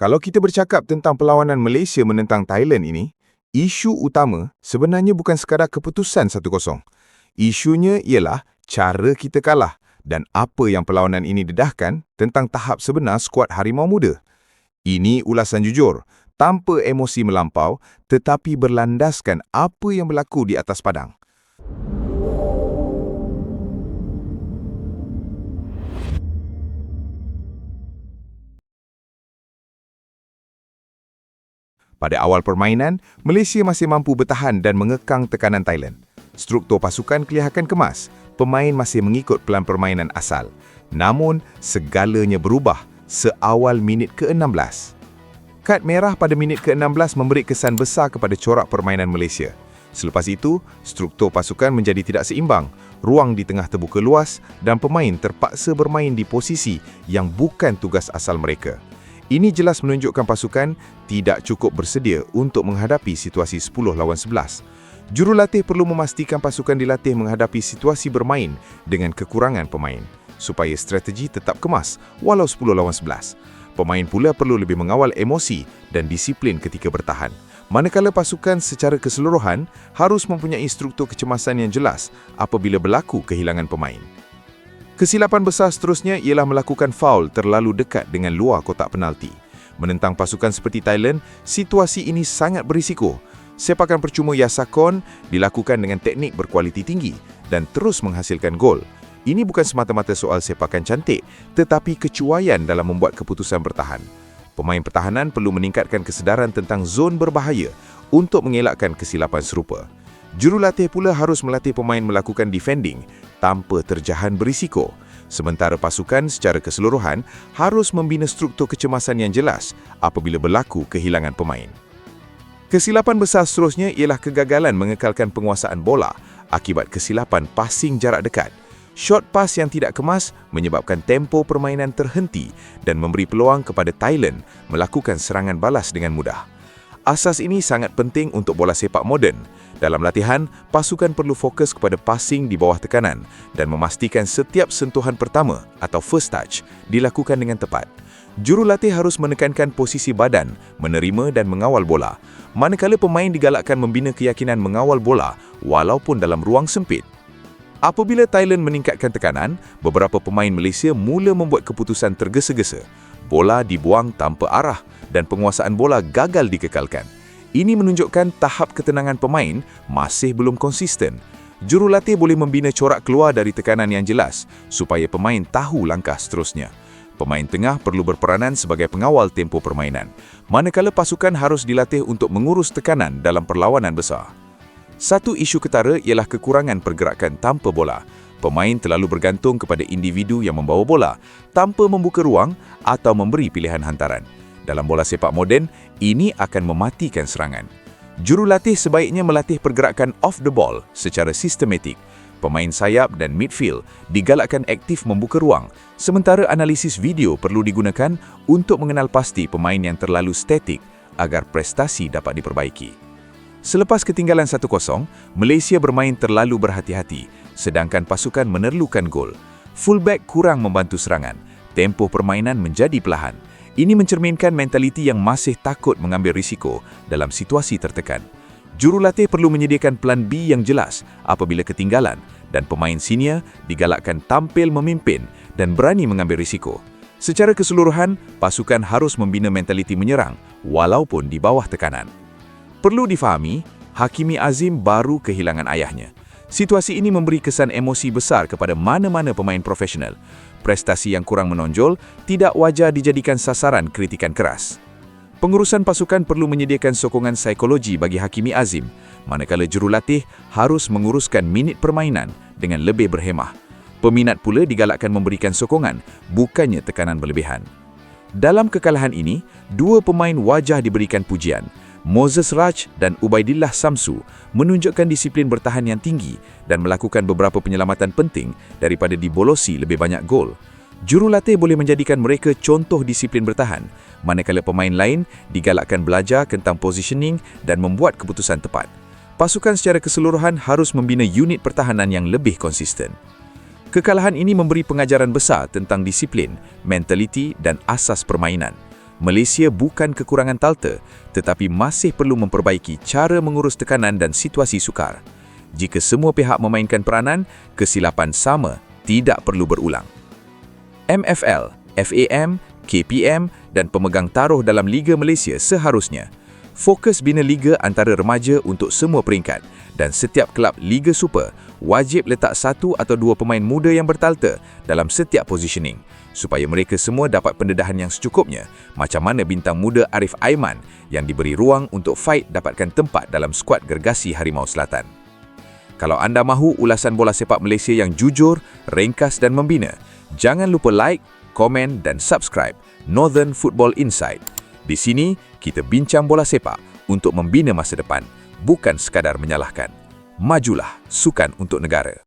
Kalau kita bercakap tentang perlawanan Malaysia menentang Thailand ini, isu utama sebenarnya bukan sekadar keputusan 1-0. Isunya ialah cara kita kalah dan apa yang perlawanan ini dedahkan tentang tahap sebenar skuad Harimau Muda. Ini ulasan jujur, tanpa emosi melampau tetapi berlandaskan apa yang berlaku di atas padang. Pada awal permainan, Malaysia masih mampu bertahan dan mengekang tekanan Thailand. Struktur pasukan kelihatan kemas, pemain masih mengikut pelan permainan asal. Namun, segalanya berubah seawal minit ke-16. Kad merah pada minit ke-16 memberi kesan besar kepada corak permainan Malaysia. Selepas itu, struktur pasukan menjadi tidak seimbang, ruang di tengah terbuka luas dan pemain terpaksa bermain di posisi yang bukan tugas asal mereka. Ini jelas menunjukkan pasukan tidak cukup bersedia untuk menghadapi situasi 10 lawan 11. Jurulatih perlu memastikan pasukan dilatih menghadapi situasi bermain dengan kekurangan pemain, supaya strategi tetap kemas walau 10 lawan 11. Pemain pula perlu lebih mengawal emosi dan disiplin ketika bertahan. Manakala pasukan secara keseluruhan harus mempunyai struktur kecemasan yang jelas apabila berlaku kehilangan pemain. Kesilapan besar seterusnya ialah melakukan faul terlalu dekat dengan luar kotak penalti. Menentang pasukan seperti Thailand, situasi ini sangat berisiko. Sepakan percuma Yasakon dilakukan dengan teknik berkualiti tinggi dan terus menghasilkan gol. Ini bukan semata-mata soal sepakan cantik, tetapi kecuaian dalam membuat keputusan bertahan. Pemain pertahanan perlu meningkatkan kesedaran tentang zon berbahaya untuk mengelakkan kesilapan serupa. Jurulatih pula harus melatih pemain melakukan defending tanpa terjahan berisiko. Sementara pasukan secara keseluruhan harus membina struktur kecemasan yang jelas apabila berlaku kehilangan pemain. Kesilapan besar seterusnya ialah kegagalan mengekalkan penguasaan bola akibat kesilapan passing jarak dekat. Shot pass yang tidak kemas menyebabkan tempo permainan terhenti dan memberi peluang kepada Thailand melakukan serangan balas dengan mudah. Asas ini sangat penting untuk bola sepak moden. Dalam latihan, pasukan perlu fokus kepada passing di bawah tekanan dan memastikan setiap sentuhan pertama atau first touch dilakukan dengan tepat. Jurulatih harus menekankan posisi badan, menerima dan mengawal bola. Manakala pemain digalakkan membina keyakinan mengawal bola walaupun dalam ruang sempit. Apabila Thailand meningkatkan tekanan, beberapa pemain Malaysia mula membuat keputusan tergesa-gesa. Bola dibuang tanpa arah dan penguasaan bola gagal dikekalkan. Ini menunjukkan tahap ketenangan pemain masih belum konsisten. Jurulatih boleh membina corak keluar dari tekanan yang jelas supaya pemain tahu langkah seterusnya. Pemain tengah perlu berperanan sebagai pengawal tempo permainan, manakala pasukan harus dilatih untuk mengurus tekanan dalam perlawanan besar. Satu isu ketara ialah kekurangan pergerakan tanpa bola. Pemain terlalu bergantung kepada individu yang membawa bola tanpa membuka ruang atau memberi pilihan hantaran. Dalam bola sepak moden, ini akan mematikan serangan. Jurulatih sebaiknya melatih pergerakan off the ball secara sistematik. Pemain sayap dan midfield digalakkan aktif membuka ruang, sementara analisis video perlu digunakan untuk mengenal pasti pemain yang terlalu statik agar prestasi dapat diperbaiki. Selepas ketinggalan 1-0, Malaysia bermain terlalu berhati-hati, sedangkan pasukan memerlukan gol. Fullback kurang membantu serangan. Tempo permainan menjadi perlahan. Ini mencerminkan mentaliti yang masih takut mengambil risiko dalam situasi tertekan. Jurulatih perlu menyediakan plan B yang jelas apabila ketinggalan dan pemain senior digalakkan tampil memimpin dan berani mengambil risiko. Secara keseluruhan, pasukan harus membina mentaliti menyerang walaupun di bawah tekanan. Perlu difahami, Hakimi Azim baru kehilangan ayahnya. Situasi ini memberi kesan emosi besar kepada mana-mana pemain profesional. Prestasi yang kurang menonjol tidak wajar dijadikan sasaran kritikan keras. Pengurusan pasukan perlu menyediakan sokongan psikologi bagi Hakimi Azim, manakala jurulatih harus menguruskan minit permainan dengan lebih berhemah. Peminat pula digalakkan memberikan sokongan, bukannya tekanan berlebihan. Dalam kekalahan ini, dua pemain wajah diberikan pujian. Moses Raj dan Ubaidillah Samsu menunjukkan disiplin bertahan yang tinggi dan melakukan beberapa penyelamatan penting daripada dibolosi lebih banyak gol. Jurulatih boleh menjadikan mereka contoh disiplin bertahan, manakala pemain lain digalakkan belajar tentang positioning dan membuat keputusan tepat. Pasukan secara keseluruhan harus membina unit pertahanan yang lebih konsisten. Kekalahan ini memberi pengajaran besar tentang disiplin, mentaliti dan asas permainan. Malaysia bukan kekurangan talta, tetapi masih perlu memperbaiki cara mengurus tekanan dan situasi sukar. Jika semua pihak memainkan peranan, kesilapan sama tidak perlu berulang. MFL, FAM, KPM dan pemegang taruh dalam Liga Malaysia seharusnya fokus bina liga antara remaja untuk semua peringkat, dan setiap kelab Liga Super wajib letak 1 atau 2 pemain muda yang bertalta dalam setiap positioning, supaya mereka semua dapat pendedahan yang secukupnya, macam mana bintang muda Arif Aiman yang diberi ruang untuk fight dapatkan tempat dalam skuad gergasi Harimau Selatan. Kalau anda mahu ulasan bola sepak Malaysia yang jujur, ringkas dan membina, jangan lupa like, komen dan subscribe Northern Football Insight. Di sini, kita bincang bola sepak untuk membina masa depan, bukan sekadar menyalahkan. Majulah sukan untuk negara.